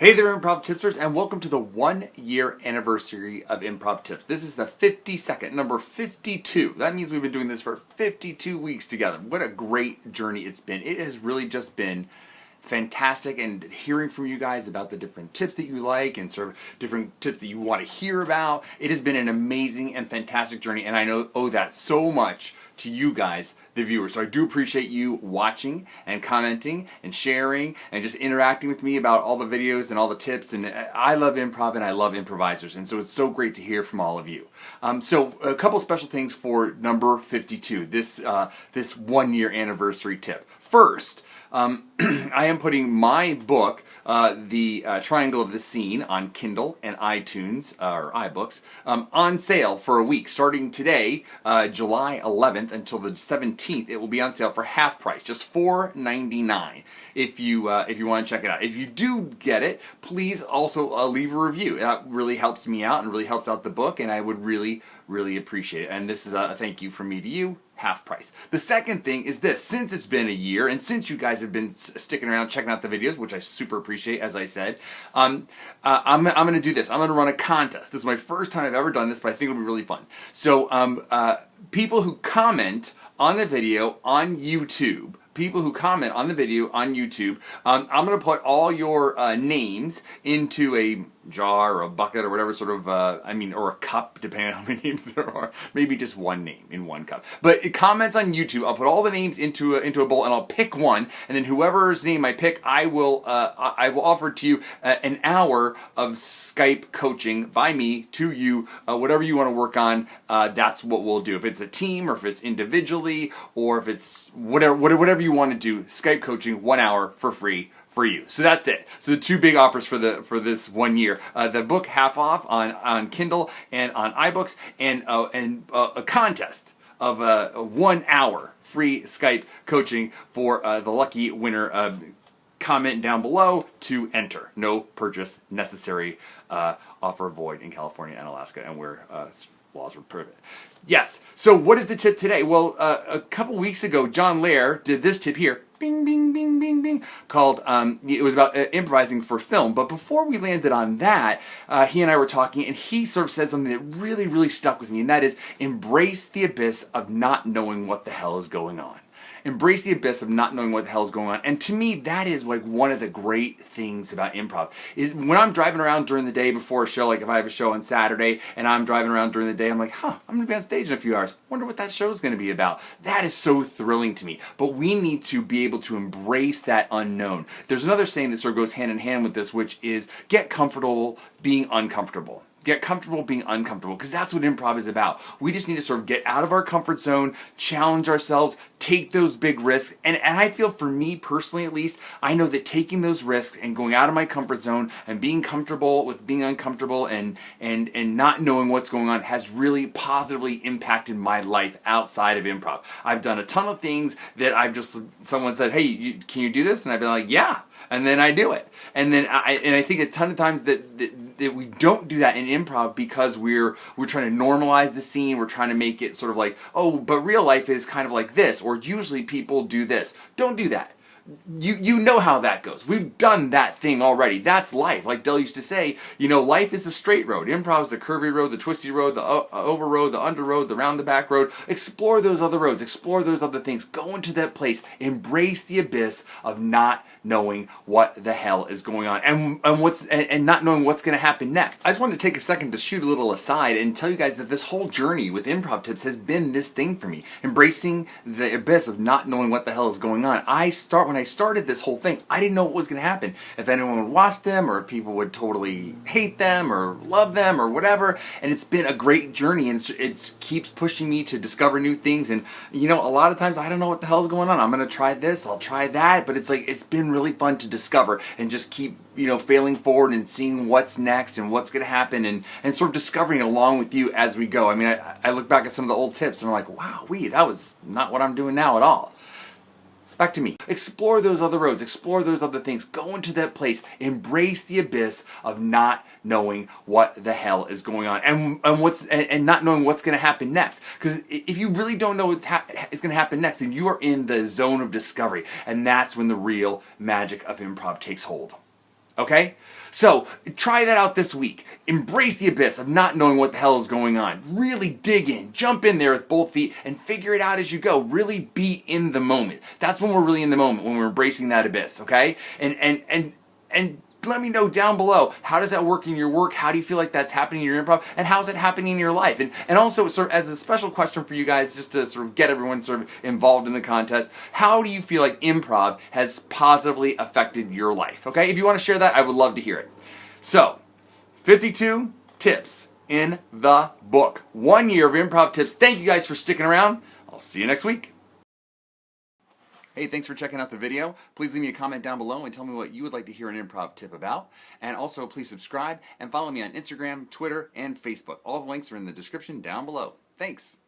Hey there, Improv Tipsters, and welcome to the 1-year anniversary of Improv Tips. This is the 52nd, number 52. That means we've been doing this for 52 weeks together. What a great journey it's been. It has really just been fantastic, and hearing from you guys about the different tips that you like and sort of different tips that you want to hear about. It has been an amazing and fantastic journey, and I owe that so much to you guys, the viewers. So I do appreciate you watching and commenting and sharing and just interacting with me about all the videos and all the tips. And I love improv and I love improvisers, and so it's so great to hear from all of you. So a couple special things for number 52, this 1-year anniversary tip. First, I am putting my book, The Triangle of the Scene, on Kindle and iTunes, or iBooks, on sale for a week. Starting today, July 11th until the 17th, it will be on sale for half price, just $4.99 if you want to check it out. If you do get it, please also leave a review. That really helps me out and really helps out the book, and I would really appreciate it. And this is a thank you from me to you. Half price. The second thing is this: since it's been a year and since you guys have been sticking around checking out the videos, which I super appreciate, as I said, I'm going to do this. I'm going to run a contest. This is my first time I've ever done this, but I think it'll be really fun. So people who comment on the video on YouTube, I'm going to put all your names into a jar or a bucket or whatever sort of, or a cup, depending on how many names there are. Maybe just one name in one cup. But it comments on YouTube. I'll put all the names into a bowl, and I'll pick one, and then whoever's name I pick, I will offer to you an hour of Skype coaching by me to you, whatever you want to work on. That's what we'll do. If it's a team, or if it's individually, or if it's whatever you want to do, Skype coaching, 1 hour for free for you. So that's it. So the two big offers for this 1 year: the book half off on Kindle and on iBooks, and a contest of 1 hour free Skype coaching for the lucky winner. Comment down below to enter. No purchase necessary. Offer void in California and Alaska, and where laws would prohibit. Yes. So what is the tip today? Well, a couple weeks ago, John Lair did this tip here. Bing, bing, bing, bing, bing. Called, it was about improvising for film. But before we landed on that, he and I were talking, and he sort of said something that really stuck with me, and that is, embrace the abyss of not knowing what the hell is going on. Embrace the abyss of not knowing what the hell is going on. And to me, that is like one of the great things about improv. Is when I'm driving around during the day before a show, like if I have a show on Saturday and I'm driving around during the day, I'm like, I'm going to be on stage in a few hours. Wonder what that show is going to be about. That is so thrilling to me. But we need to be able to embrace that unknown. There's another saying that sort of goes hand in hand with this, which is get comfortable being uncomfortable. Get comfortable being uncomfortable, because that's what improv is about. We just need to sort of get out of our comfort zone, challenge ourselves, take those big risks. And I feel, for me personally at least, I know that taking those risks and going out of my comfort zone and being comfortable with being uncomfortable and not knowing what's going on has really positively impacted my life outside of improv. I've done a ton of things that someone said, hey, can you do this? And I've been like, yeah. And then I do it. And then I think a ton of times that we don't do that in improv because we're trying to normalize the scene. We're trying to make it sort of like, oh, but real life is kind of like this, or usually people do this. Don't do that. You know how that goes. We've done that thing already. That's life. Like Del used to say, life is the straight road. Improv is the curvy road, the twisty road, the over road, the under road, the round the back road. Explore those other roads. Explore those other things. Go into that place. Embrace the abyss of not knowing what the hell is going on and not knowing what's going to happen next. I just wanted to take a second to shoot a little aside and tell you guys that this whole journey with improv tips has been this thing for me. Embracing the abyss of not knowing what the hell is going on. When I started this whole thing, I didn't know what was going to happen. If anyone would watch them, or if people would totally hate them or love them or whatever. And it's been a great journey, and it keeps pushing me to discover new things. And a lot of times I don't know what the hell is going on. I'm going to try this, I'll try that, but it's been really fun to discover and just keep failing forward and seeing what's next and what's going to happen, and sort of discovering along with you as we go. I look back at some of the old tips and I'm like, wow, that was not what I'm doing now at all. Back to me. Explore those other roads. Explore those other things. Go into that place. Embrace the abyss of not knowing what the hell is going on and not knowing what's going to happen next. Because if you really don't know what is going to happen next, then you are in the zone of discovery, and that's when the real magic of improv takes hold. Okay? So try that out this week. Embrace the abyss of not knowing what the hell is going on. Really dig in, jump in there with both feet and figure it out as you go. Really be in the moment. That's when we're really in the moment, when we're embracing that abyss, okay? And let me know down below, how does that work in your work? How do you feel like that's happening in your improv? And how's it happening in your life? And also, sort of as a special question for you guys, just to sort of get everyone sort of involved in the contest, how do you feel like improv has positively affected your life? Okay, if you want to share that, I would love to hear it. So, 52 tips in the book. 1 year of improv tips. Thank you guys for sticking around. I'll see you next week. Hey, thanks for checking out the video. Please leave me a comment down below and tell me what you would like to hear an improv tip about. And also, please subscribe and follow me on Instagram, Twitter, and Facebook. All the links are in the description down below. Thanks.